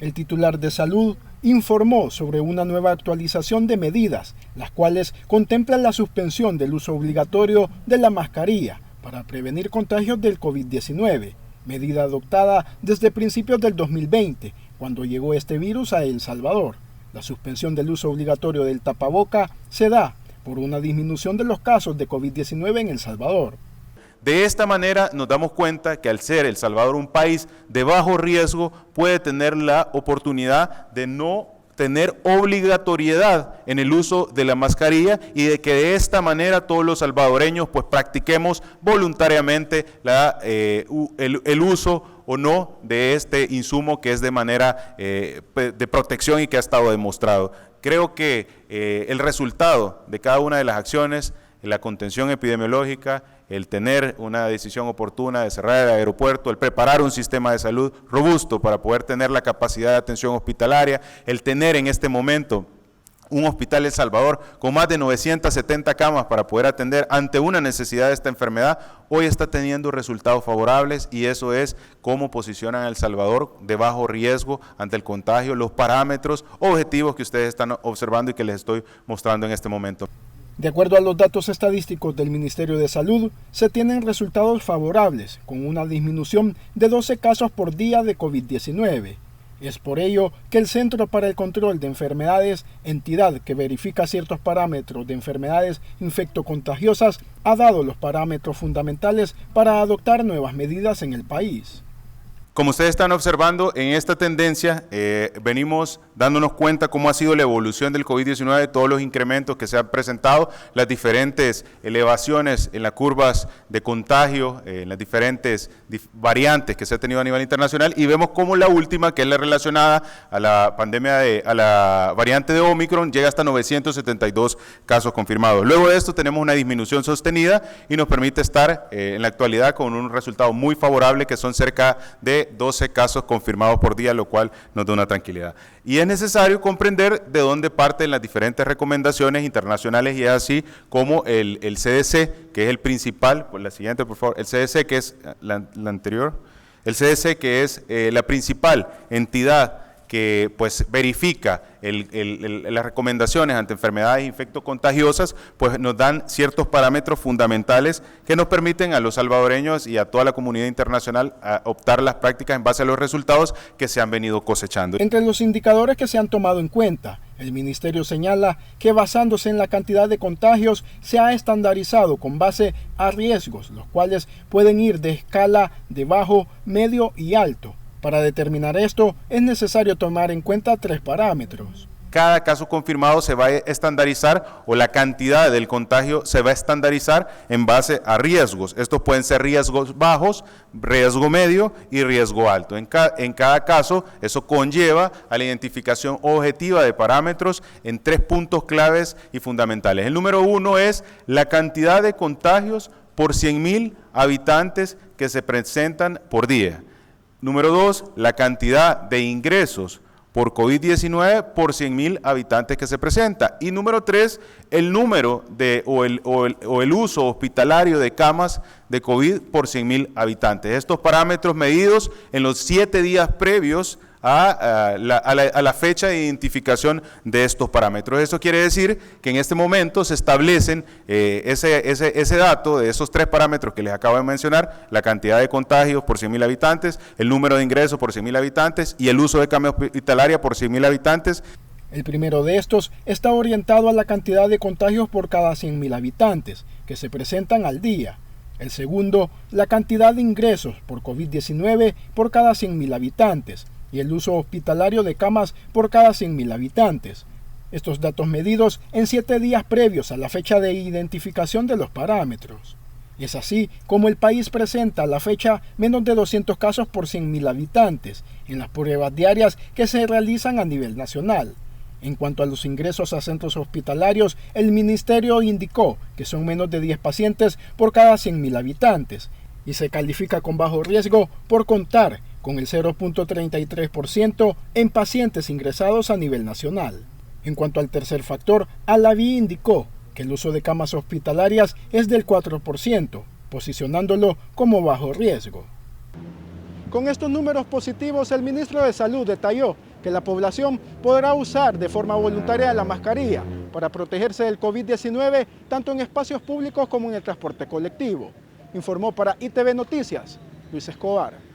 El titular de Salud informó sobre una nueva actualización de medidas, las cuales contemplan la suspensión del uso obligatorio de la mascarilla para prevenir contagios del COVID-19, medida adoptada desde principios del 2020, cuando llegó este virus a El Salvador. La suspensión del uso obligatorio del tapaboca se da por una disminución de los casos de COVID-19 en El Salvador. De esta manera nos damos cuenta que al ser El Salvador un país de bajo riesgo, puede tener la oportunidad de no tener obligatoriedad en el uso de la mascarilla y de que de esta manera todos los salvadoreños pues practiquemos voluntariamente el uso o no de este insumo que es de manera de protección y que ha estado demostrado. Creo que el resultado de cada una de las acciones, la contención epidemiológica, el tener una decisión oportuna de cerrar el aeropuerto, el preparar un sistema de salud robusto para poder tener la capacidad de atención hospitalaria, el tener en este momento un hospital El Salvador con más de 970 camas para poder atender ante una necesidad de esta enfermedad, hoy está teniendo resultados favorables y eso es cómo posicionan a El Salvador de bajo riesgo ante el contagio, los parámetros objetivos que ustedes están observando y que les estoy mostrando en este momento. De acuerdo a los datos estadísticos del Ministerio de Salud, se tienen resultados favorables, con una disminución de 12 casos por día de COVID-19. Es por ello que el Centro para el Control de Enfermedades, entidad que verifica ciertos parámetros de enfermedades infectocontagiosas, ha dado los parámetros fundamentales para adoptar nuevas medidas en el país. Como ustedes están observando, en esta tendencia venimos dándonos cuenta cómo ha sido la evolución del COVID-19, todos los incrementos que se han presentado, las diferentes elevaciones en las curvas de contagio, en las diferentes variantes que se ha tenido a nivel internacional y vemos cómo la última, que es la relacionada a la pandemia, a la variante de Omicron, llega hasta 972 casos confirmados. Luego de esto tenemos una disminución sostenida y nos permite estar en la actualidad con un resultado muy favorable que son cerca de 12 casos confirmados por día, lo cual nos da una tranquilidad. Y es necesario comprender de dónde parten las diferentes recomendaciones internacionales y es así como el CDC, que es el principal, pues la siguiente por favor, el CDC que es la anterior, el CDC que es la principal entidad que pues verifica las recomendaciones ante enfermedades infectocontagiosas, pues nos dan ciertos parámetros fundamentales que nos permiten a los salvadoreños y a toda la comunidad internacional a optar las prácticas en base a los resultados que se han venido cosechando. Entre los indicadores que se han tomado en cuenta, el Ministerio señala que basándose en la cantidad de contagios se ha estandarizado con base a riesgos, los cuales pueden ir de escala de bajo, medio y alto. Para determinar esto, es necesario tomar en cuenta 3 parámetros. Cada caso confirmado se va a estandarizar o la cantidad del contagio se va a estandarizar en base a riesgos. Estos pueden ser riesgos bajos, riesgo medio y riesgo alto. En cada caso, eso conlleva a la identificación objetiva de parámetros en 3 puntos claves y fundamentales. El número 1 es la cantidad de contagios por 100,000 habitantes que se presentan por día. Número 2, la cantidad de ingresos por COVID-19 por 100,000 habitantes que se presenta. Y número 3, el número o el uso hospitalario de camas de COVID por 100,000 habitantes. Estos parámetros medidos en los 7 días previos a la fecha de identificación de estos parámetros. Eso quiere decir que en este momento se establecen ese dato de esos 3 parámetros que les acabo de mencionar, la cantidad de contagios por 100,000 habitantes, el número de ingresos por 100,000 habitantes y el uso de cama hospitalaria por 100,000 habitantes. El primero de estos está orientado a la cantidad de contagios por cada 100,000 habitantes que se presentan al día. El segundo, la cantidad de ingresos por COVID-19 por cada 100,000 habitantes. Y el uso hospitalario de camas por cada 100,000 habitantes. Estos datos medidos en 7 días previos a la fecha de identificación de los parámetros. Es así como el país presenta a la fecha menos de 200 casos por 100,000 habitantes en las pruebas diarias que se realizan a nivel nacional. En cuanto a los ingresos a centros hospitalarios, el Ministerio indicó que son menos de 10 pacientes por cada 100,000 habitantes y se califica con bajo riesgo por contar con el 0.33% en pacientes ingresados a nivel nacional. En cuanto al tercer factor, Alaví indicó que el uso de camas hospitalarias es del 4%, posicionándolo como bajo riesgo. Con estos números positivos, el ministro de Salud detalló que la población podrá usar de forma voluntaria la mascarilla para protegerse del COVID-19 tanto en espacios públicos como en el transporte colectivo. Informó para ITV Noticias, Luis Escobar.